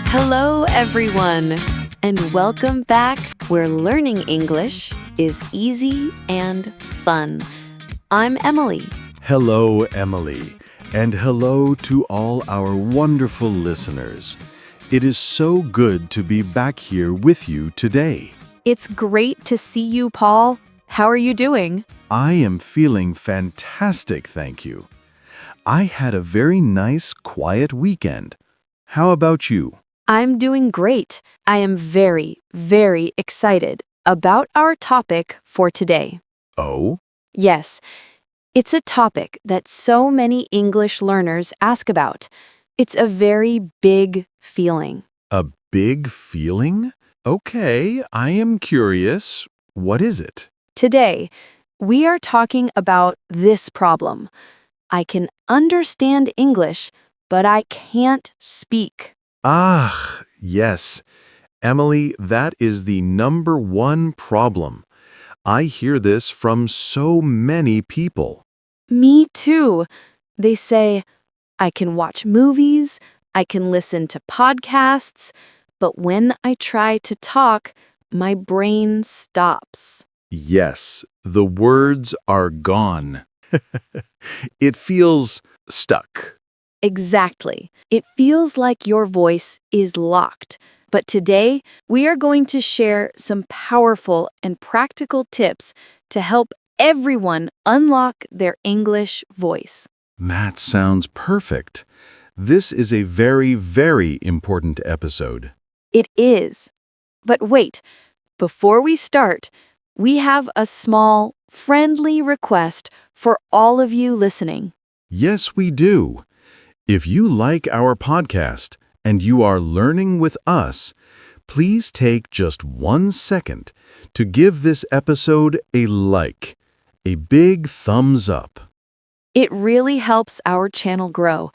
Hello, everyone, and welcome back where learning English is easy and fun. I'm Emily. Hello, Emily, and hello to all our wonderful listeners. It is so good to be back here with you today. It's great to see you, Paul. How are you doing? I am feeling fantastic, thank you. I had a very nice, quiet weekend. How about you? I'm doing great. I am very, very excited about our topic for today. Oh? Yes, it's a topic that so many English learners ask about. It's a very big feeling. A big feeling? Okay, I am curious. What is it? Today, we are talking about this problem. I can understand English, but I can't speak. Ah, yes. Emily, that is the number one problem. I hear this from so many people. Me too. They say, I can watch movies, I can listen to podcasts, but when I try to talk, my brain stops. Yes, the words are gone. It feels stuck. Exactly. It feels like your voice is locked. But today, we are going to share some powerful and practical tips to help everyone unlock their English voice. That sounds perfect. This is a very, very important episode. It is. But wait, before we start, we have a small, friendly request for all of you listening. Yes, we do. If you like our podcast and you are learning with us, please take just 1 second to give this episode a like, a big thumbs up. It really helps our channel grow,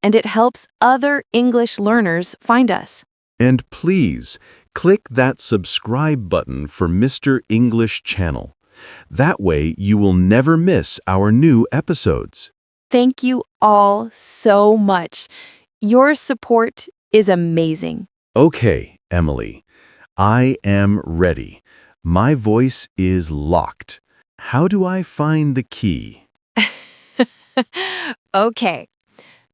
and it helps other English learners find us. And please, click that subscribe button for Mr. English Channel. That way you will never miss our new episodes. Thank you all so much. Your support is amazing. Okay, Emily, I am ready. My voice is locked. How do I find the key? Okay.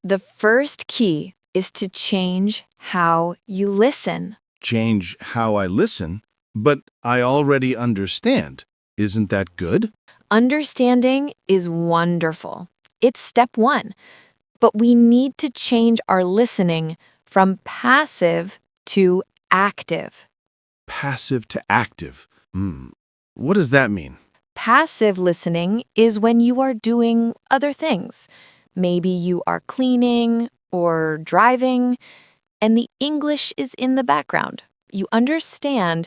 The first key is to change how you listen. Change how I listen, but I already understand. Isn't that good? Understanding is wonderful. It's step one. But we need to change our listening from passive to active. Passive to active. What does that mean? Passive listening is when you are doing other things. Maybe you are cleaning or driving, and the English is in the background. You understand,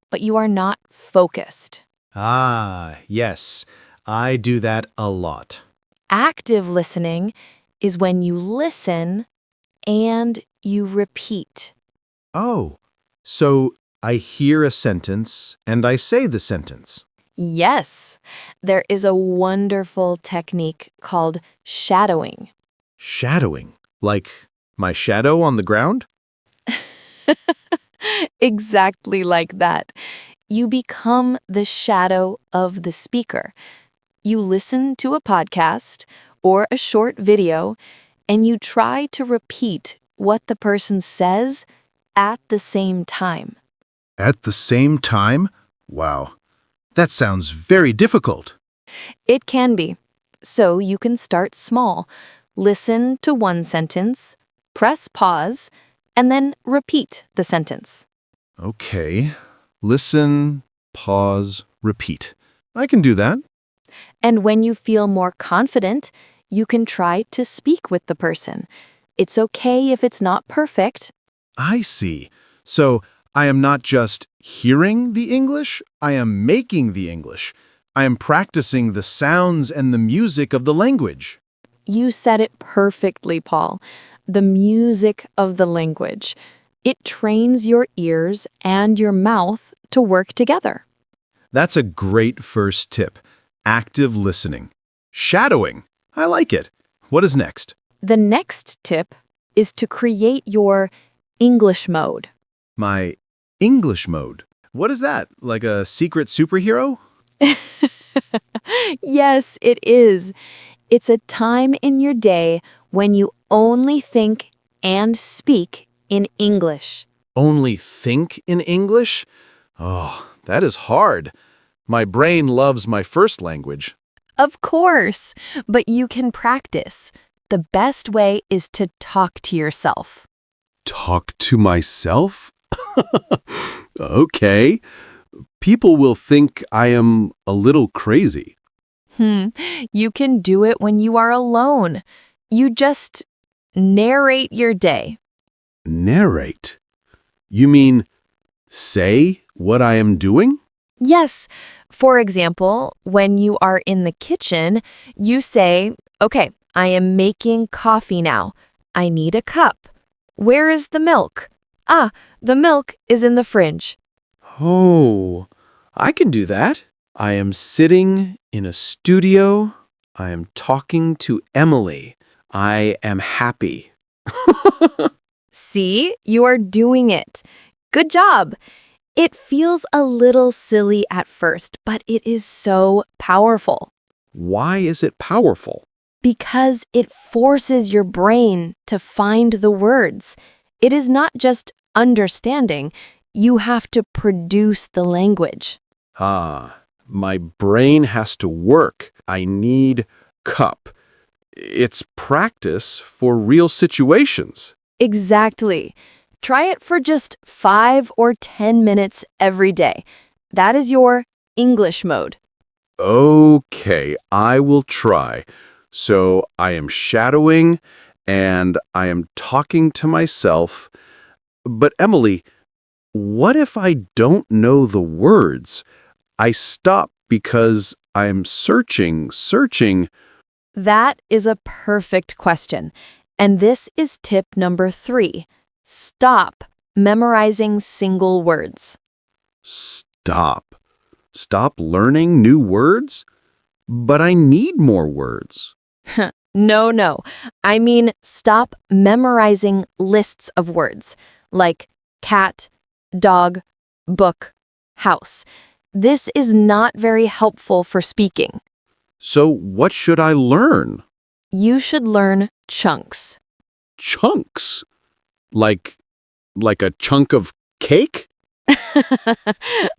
but you are not focused. Ah, yes. I do that a lot. Active listening is when you listen and you repeat. Oh, so I hear a sentence and I say the sentence. Yes, there is a wonderful technique called shadowing. Shadowing. Like my shadow on the ground? Exactly like that. You become the shadow of the speaker. You listen to a podcast or a short video, and you try to repeat what the person says at the same time. At the same time? Wow. That sounds very difficult. It can be. So you can start small. Listen to one sentence, press pause, and then repeat the sentence. Okay. Listen, pause, repeat. I can do that. And when you feel more confident, you can try to speak with the person. It's okay if it's not perfect. I see. So I am not just hearing the English, I am making the English. I am practicing the sounds and the music of the language. You said it perfectly, Paul. The music of the language. It trains your ears and your mouth to work together. That's a great first tip. Active listening. Shadowing. I like it. What is next? The next tip is to create your English mode. My English mode. What is that? Like a secret superhero? Yes, it is. It's a time in your day when you only think and speak in English. Only think in English? Oh, that is hard. My brain loves my first language. Of course, but you can practice. The best way is to talk to yourself. Talk to myself? Okay. People will think I am a little crazy. You can do it when you are alone. You just narrate your day. Narrate? You mean say what I am doing? Yes. For example, when you are in the kitchen, you say, "Okay, I am making coffee now. I need a cup. Where is the milk? Ah, the milk is in the fridge." Oh, I can do that. I am sitting in a studio. I am talking to Emily. I am happy. See, you are doing it. Good job. It feels a little silly at first, but it is so powerful Why is it powerful? because it forces your brain to find the words. It is not just understanding, you have to produce the language. Ah, my brain has to work. I need cup. It's practice for real situations. Exactly. Try it for just 5 or 10 minutes every day. That is your English mode. Okay, I will try. So I am shadowing and I am talking to myself. But Emily, what if I don't know the words? I stop because I'm searching. That is a perfect question. And this is tip number 3. Stop memorizing single words. Stop. Stop learning new words? But I need more words. No. I mean, stop memorizing lists of words like cat, dog, book, house. This is not very helpful for speaking. So what should I learn? You should learn chunks. Chunks? Like a chunk of cake?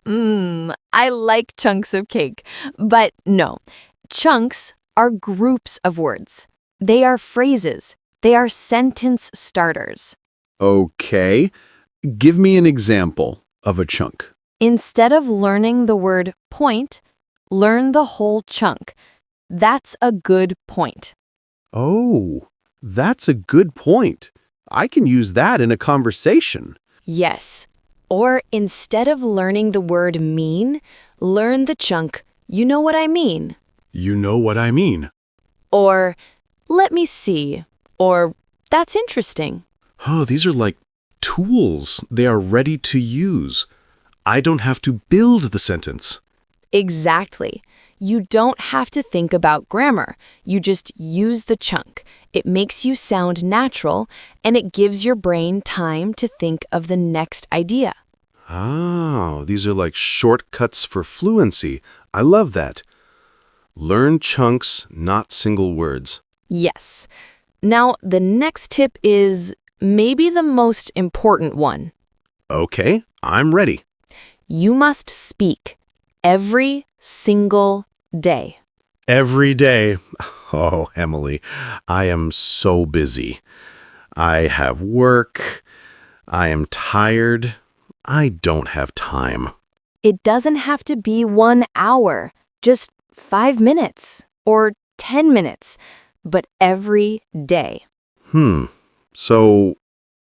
I like chunks of cake, but no. Chunks are groups of words. They are phrases. They are sentence starters. Okay. Give me an example of a chunk. Instead of learning the word point, learn the whole chunk. That's a good point. Oh, that's a good point. I can use that in a conversation. Yes. Or instead of learning the word mean, learn the chunk, you know what I mean. You know what I mean. Or let me see. Or that's interesting. Oh, these are like tools. They are ready to use. I don't have to build the sentence. Exactly. You don't have to think about grammar. You just use the chunk. It makes you sound natural, and it gives your brain time to think of the next idea. Oh, these are like shortcuts for fluency. I love that. Learn chunks, not single words. Yes. Now, the next tip is maybe the most important one. Okay, I'm ready. You must speak every single day. Every day. Oh, Emily, I am so busy. I have work. I am tired. I don't have time. It doesn't have to be 1 hour, just 5 minutes or 10 minutes, but every day. So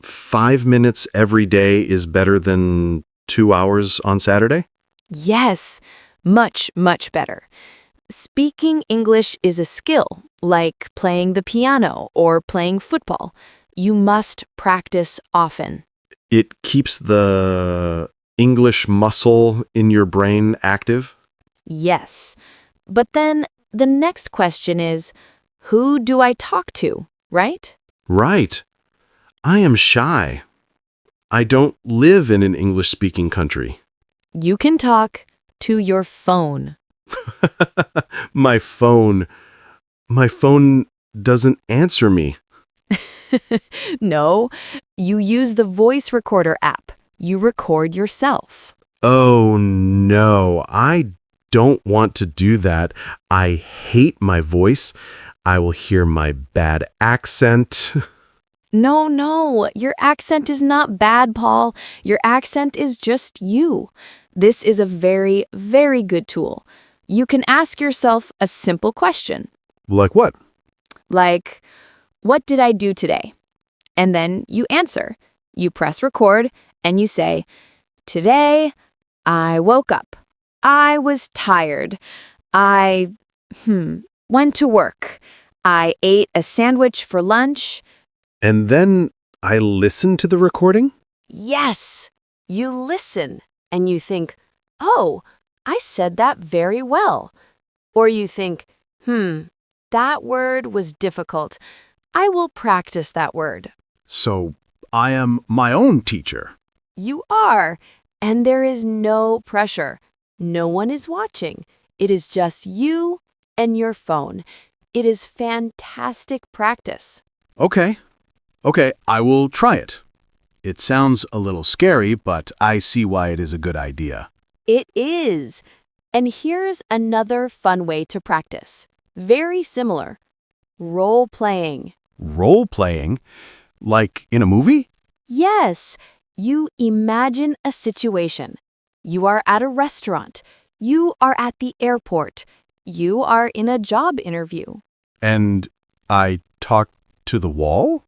5 minutes every day is better than 2 hours on Saturday? Yes, much, much better. Speaking English is a skill, like playing the piano or playing football. You must practice often. It keeps the English muscle in your brain active? Yes. But then the next question is, who do I talk to, right? Right. I am shy. I don't live in an English-speaking country. You can talk to your phone. My phone. My phone doesn't answer me. No, you use the voice recorder app. You record yourself. Oh no, I don't want to do that. I hate my voice. I will hear my bad accent. No, your accent is not bad, Paul. Your accent is just you. This is a very, very good tool. You can ask yourself a simple question, Like what? like, what did I do today? And then you answer. You press record and you say, today I woke up. I was tired. I went to work. I ate a sandwich for lunch. And then I listen to the recording? Yes, you listen and you think, oh, I said that very well. Or you think, that word was difficult. I will practice that word. So I am my own teacher. You are, and there is no pressure. No one is watching. It is just you and your phone. It is fantastic practice. Okay, I will try it. It sounds a little scary, but I see why it is a good idea. It is. And here's another fun way to practice. Very similar. Role playing. Role playing? Like in a movie? Yes, you imagine a situation. You are at a restaurant. You are at the airport. You are in a job interview. And I talk to the wall?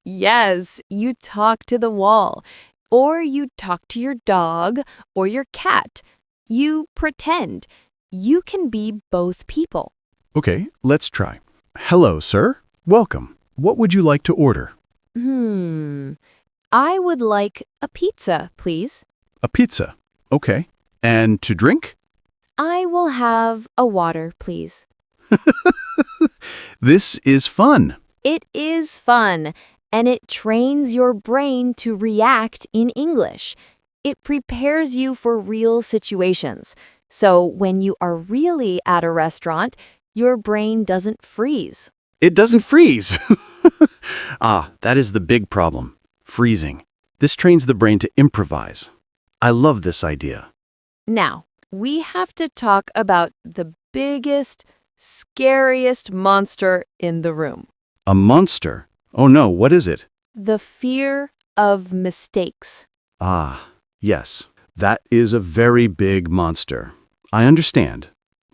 Yes, you talk to the wall. Or you talk to your dog or your cat. You pretend. You can be both people. Okay, let's try. Hello, sir. Welcome. What would you like to order? I would like a pizza, please. A pizza. Okay. And to drink? I will have a water, please. This is fun. It is fun, and it trains your brain to react in English. It prepares you for real situations. So when you are really at a restaurant, your brain doesn't freeze. It doesn't freeze. That is the big problem. Freezing. This trains the brain to improvise. I love this idea. Now, we have to talk about the biggest, scariest monster in the room. A monster? Oh no, what is it? The fear of mistakes. Yes. That is a very big monster. I understand,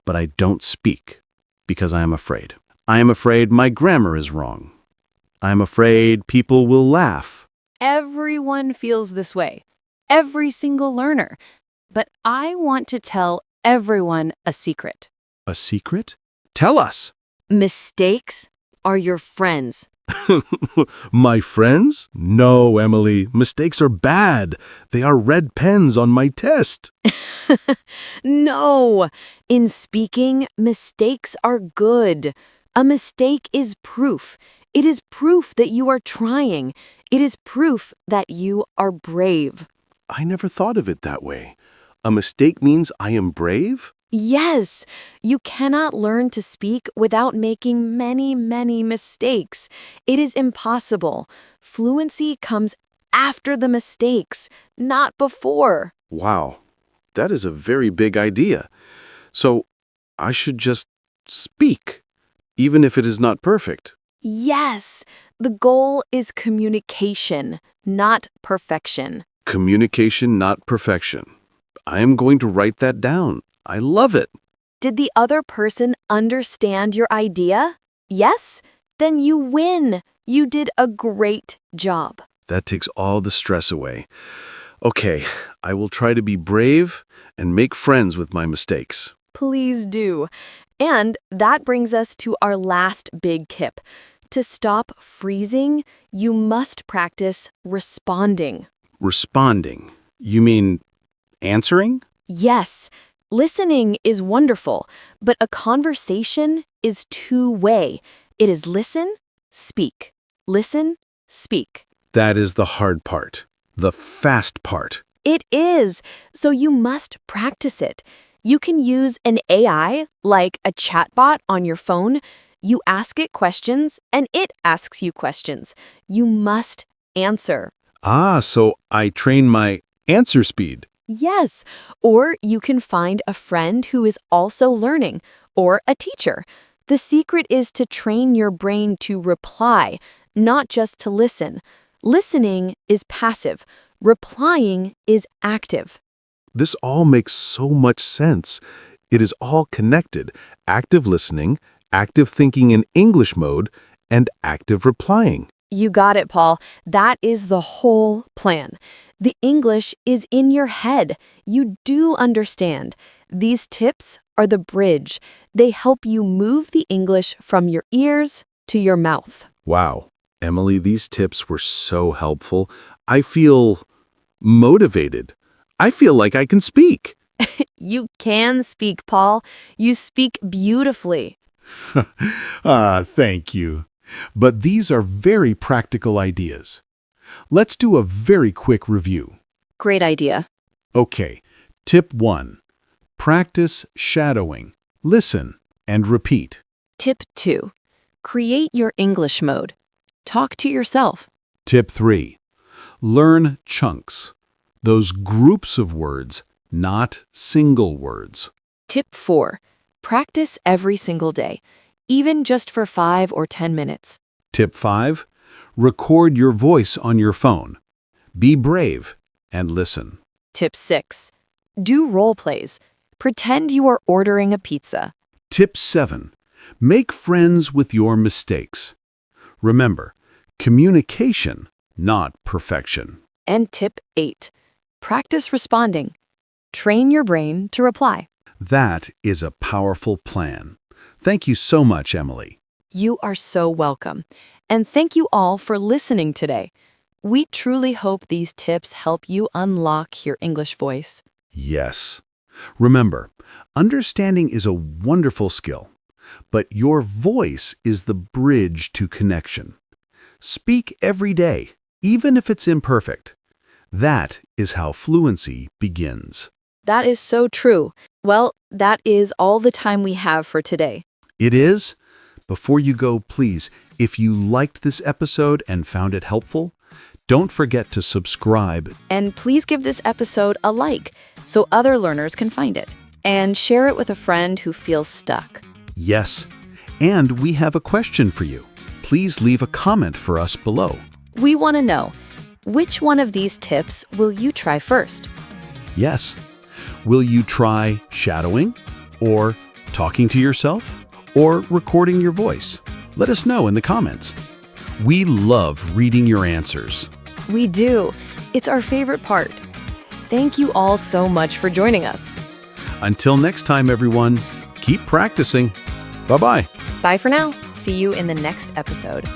but I don't speak because I am afraid. I am afraid my grammar is wrong. I am afraid people will laugh. Everyone feels this way. Every single learner. But I want to tell everyone a secret. A secret? Tell us. Mistakes are your friends. My friends? No, Emily. Mistakes are bad. They are red pens on my test. No! In speaking, mistakes are good. A mistake is proof. It is proof that you are trying. It is proof that you are brave. I never thought of it that way. A mistake means I am brave? Yes, you cannot learn to speak without making many, many mistakes. It is impossible. Fluency comes after the mistakes, not before. Wow, that is a very big idea. So I should just speak, even if it is not perfect. Yes, the goal is communication, not perfection. Communication, not perfection. I am going to write that down. I love it. Did the other person understand your idea? Yes? Then you win. You did a great job. That takes all the stress away. Okay, I will try to be brave and make friends with my mistakes. Please do. And that brings us to our last big tip. To stop freezing, you must practice responding. Responding. You mean answering? Yes, listening is wonderful, but a conversation is two-way. It is listen, speak. Listen, speak. That is the hard part, the fast part. It is, so you must practice it. You can use an AI, like a chatbot on your phone. You ask it questions, and it asks you questions. You must answer. So I train my answer speed. Yes, or you can find a friend who is also learning, or a teacher. The secret is to train your brain to reply, not just to listen. Listening is passive. Replying is active. This all makes so much sense. It is all connected. Active listening, active thinking in English mode, and active replying. You got it, Paul. That is the whole plan. The English is in your head. You do understand. These tips are the bridge. They help you move the English from your ears to your mouth. Wow. Emily, these tips were so helpful. I feel motivated. I feel like I can speak. You can speak, Paul. You speak beautifully. Thank you. But these are very practical ideas. Let's do a very quick review. Great idea. Okay, tip 1. Practice shadowing. Listen and repeat. Tip 2. Create your English mode. Talk to yourself. Tip 3. Learn chunks. Those groups of words, not single words. Tip 4. Practice every single day, even just for 5 or 10 minutes. Tip 5. Record your voice on your phone. Be brave and listen. Tip 6. Do role plays. Pretend you are ordering a pizza. Tip 7. Make friends with your mistakes. Remember, communication, not perfection. And tip 8. Practice responding. Train your brain to reply. That is a powerful plan. Thank you so much, Emily. You are so welcome. And thank you all for listening today. We truly hope these tips help you unlock your English voice. Yes. Remember, understanding is a wonderful skill, but your voice is the bridge to connection. Speak every day, even if it's imperfect. That is how fluency begins. That is so true. Well, that is all the time we have for today. It is? Before you go, please, if you liked this episode and found it helpful, don't forget to subscribe. And please give this episode a like so other learners can find it. And share it with a friend who feels stuck. Yes. And we have a question for you. Please leave a comment for us below. We want to know, which one of these tips will you try first? Yes. Will you try shadowing, or talking to yourself, or recording your voice? Let us know in the comments. We love reading your answers. We do. It's our favorite part. Thank you all so much for joining us. Until next time, everyone, keep practicing. Bye-bye. Bye for now. See you in the next episode.